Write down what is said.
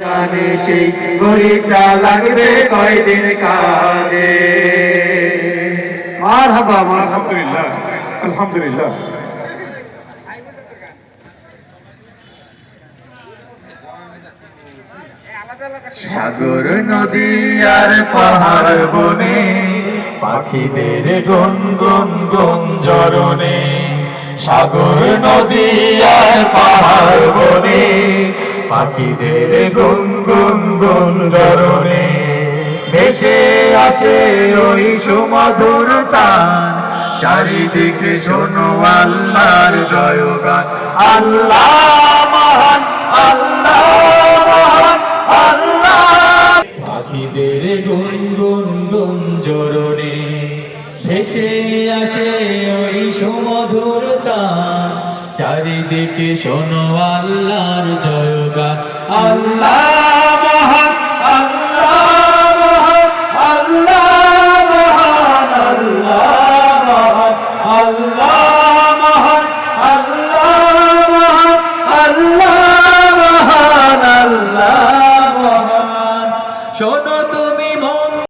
জানে সেই গরিবটা লাগবে কয়দিন কাজে। মারহাবা আলহামদুলিল্লাহ আলহামদুলিল্লাহ। সাগর নদী আর পাহাড় বনে পাখিদের গুনগুন গুঞ্জরণে, সাগর নদী আর পাহাড় বনে পাখিদের গুনগুন গুঞ্জরণে ভেসে আসে ওই সুমধুর তান, চারিদিকে শোনো আল্লাহর জয়গান। আল্লাহ মহান, আল্লাহ মহান, আল্লাহ। পাখিদের গুনগুন গুঞ্জরণে ভেসে আসে ওই সুমধুর তান, চারিদিকে শোনো